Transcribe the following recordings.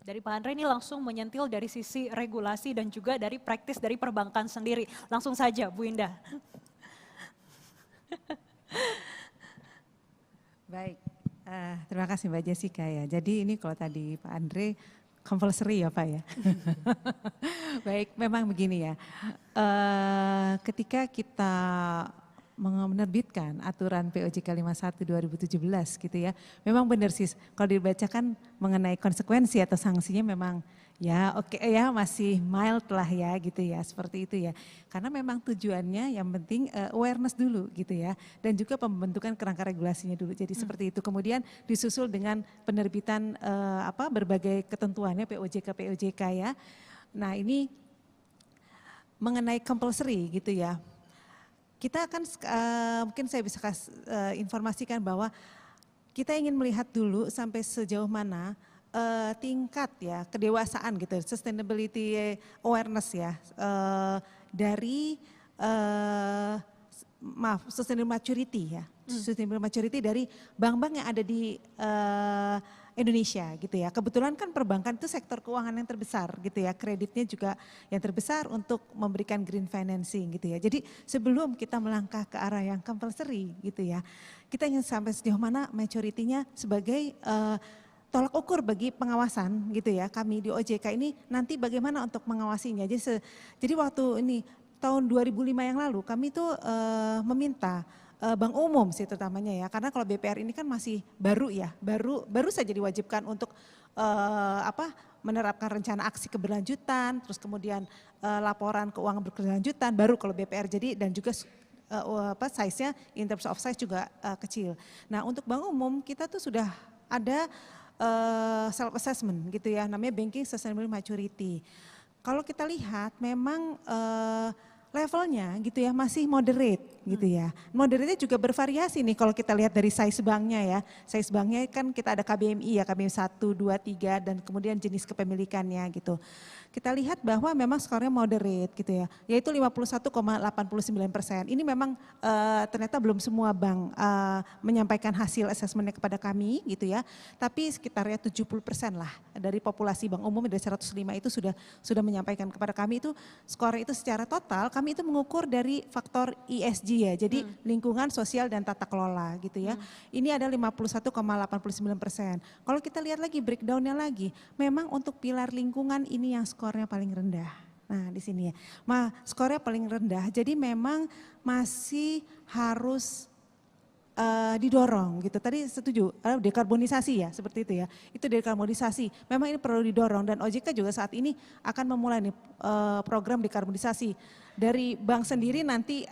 Dari Pak Andre ini langsung menyentil dari sisi regulasi dan juga dari praktis dari perbankan sendiri. Langsung saja Bu Indah. Baik, terima kasih Mbak Jessica ya. Jadi ini kalau tadi Pak Andre compulsory ya Pak ya. Baik, memang begini ya. Ketika kita menerbitkan aturan POJK 51 2017 gitu ya. Memang benar sih kalau dibacakan mengenai konsekuensi atau sanksinya memang ya oke ya masih mild lah ya gitu ya seperti itu ya. Karena memang tujuannya yang penting awareness dulu gitu ya dan juga pembentukan kerangka regulasinya dulu. Jadi seperti itu kemudian disusul dengan penerbitan berbagai ketentuannya POJK ya. Nah ini mengenai compulsory gitu ya. Kita akan mungkin saya bisa informasikan bahwa kita ingin melihat dulu sampai sejauh mana tingkat ya kedewasaan gitu, sustainability awareness ya dari sustainable maturity ya, sustainable maturity dari bank-bank yang ada di Indonesia gitu ya. Kebetulan kan perbankan itu sektor keuangan yang terbesar gitu ya, kreditnya juga yang terbesar untuk memberikan green financing gitu ya. Jadi sebelum kita melangkah ke arah yang compulsory gitu ya, kita ingin sampai sejauh mana maturity-nya sebagai tolak ukur bagi pengawasan gitu ya. Kami di OJK ini nanti bagaimana untuk mengawasinya. Jadi waktu ini tahun 2005 yang lalu kami tuh meminta Bank Umum sih terutamanya ya, karena kalau BPR ini kan masih baru ya, baru saja diwajibkan untuk menerapkan rencana aksi keberlanjutan, terus kemudian laporan keuangan berkelanjutan, baru kalau BPR jadi dan juga size-nya in terms of size juga kecil. Nah untuk Bank Umum kita tuh sudah ada self assessment gitu ya, namanya Banking Sustainable Maturity. Kalau kita lihat memang levelnya gitu ya masih moderate gitu ya. Moderate juga bervariasi nih kalau kita lihat dari size banknya ya. Size banknya kan kita ada KBMI ya, KBMI 1, 2, 3 dan kemudian jenis kepemilikannya gitu. Kita lihat bahwa memang skornya moderate gitu ya, yaitu 51,89%. Ini memang ternyata belum semua bank menyampaikan hasil asesmennya kepada kami gitu ya. Tapi sekitarnya 70% lah dari populasi Bank Umum dari 105 itu sudah menyampaikan kepada kami itu skor itu secara total kami itu mengukur dari faktor ESG ya, jadi lingkungan, sosial dan tata kelola gitu ya. Ini ada 51,89%. Kalau kita lihat lagi breakdownnya lagi, memang untuk pilar lingkungan ini yang skornya paling rendah. Nah di sini ya, skornya paling rendah. Jadi memang masih harus didorong gitu. Tadi setuju, dekarbonisasi ya seperti itu ya. Itu dekarbonisasi. Memang ini perlu didorong dan OJK juga saat ini akan memulai nih program dekarbonisasi. Dari bank sendiri nanti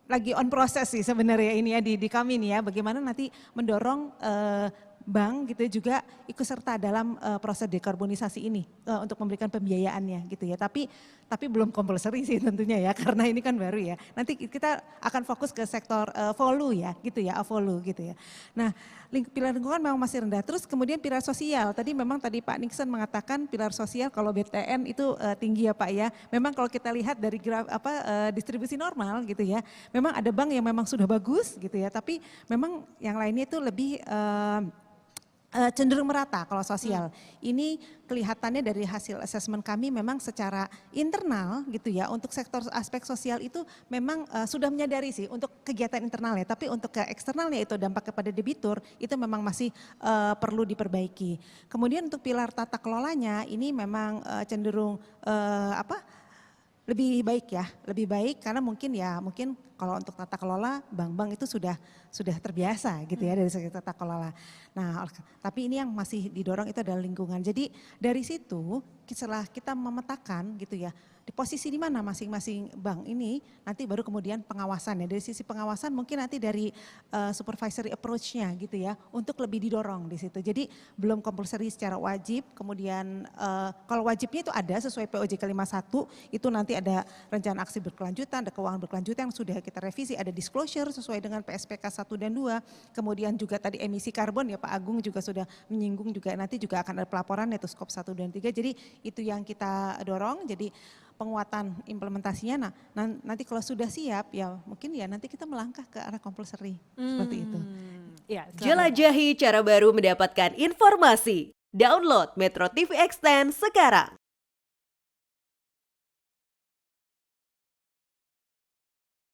lagi on proses sih sebenarnya ini ya di kami nih ya. Bagaimana nanti mendorong bank gitu juga ikut serta dalam proses dekarbonisasi ini untuk memberikan pembiayaannya gitu ya. Tapi belum compulsory sih tentunya ya karena ini kan baru ya. Nanti kita akan fokus ke sektor volu ya gitu ya, avolu gitu ya. Nah pilar lingkungan memang masih rendah. Terus kemudian pilar sosial, tadi Pak Nixon mengatakan pilar sosial kalau BTN itu tinggi ya Pak ya. Memang kalau kita lihat dari distribusi normal gitu ya. Memang ada bank yang memang sudah bagus gitu ya. Tapi memang yang lainnya itu lebih cenderung merata kalau sosial. Ini kelihatannya dari hasil asesmen kami memang secara internal gitu ya, untuk sektor aspek sosial itu memang sudah menyadari sih untuk kegiatan internalnya, tapi untuk ke eksternalnya itu dampak kepada debitur itu memang masih perlu diperbaiki. Kemudian untuk pilar tata kelolanya ini memang cenderung lebih baik ya, lebih baik karena mungkin kalau untuk tata kelola bank-bank itu sudah terbiasa gitu ya dari segi tata kelola. Nah, tapi ini yang masih didorong itu adalah lingkungan. Jadi dari situ setelah kita memetakan gitu ya, di posisi di mana masing-masing bank ini nanti baru kemudian pengawasan ya. Dari sisi pengawasan mungkin nanti dari supervisory approach-nya gitu ya untuk lebih didorong di situ. Jadi belum compulsory secara wajib, kemudian kalau wajibnya itu ada sesuai POJK 51 itu nanti ada rencana aksi berkelanjutan, ada keuangan berkelanjutan yang sudah kita revisi, ada disclosure sesuai dengan PSPK 1 dan 2, kemudian juga tadi emisi karbon ya Pak Agung juga sudah menyinggung juga nanti juga akan ada pelaporan yaitu skop 1 dan 3, jadi itu yang kita dorong, jadi penguatan implementasinya. Nah nanti kalau sudah siap ya mungkin ya nanti kita melangkah ke arah compulsory seperti itu. Ya, Jelajahi cara baru mendapatkan informasi. Download Metro TV Extend sekarang.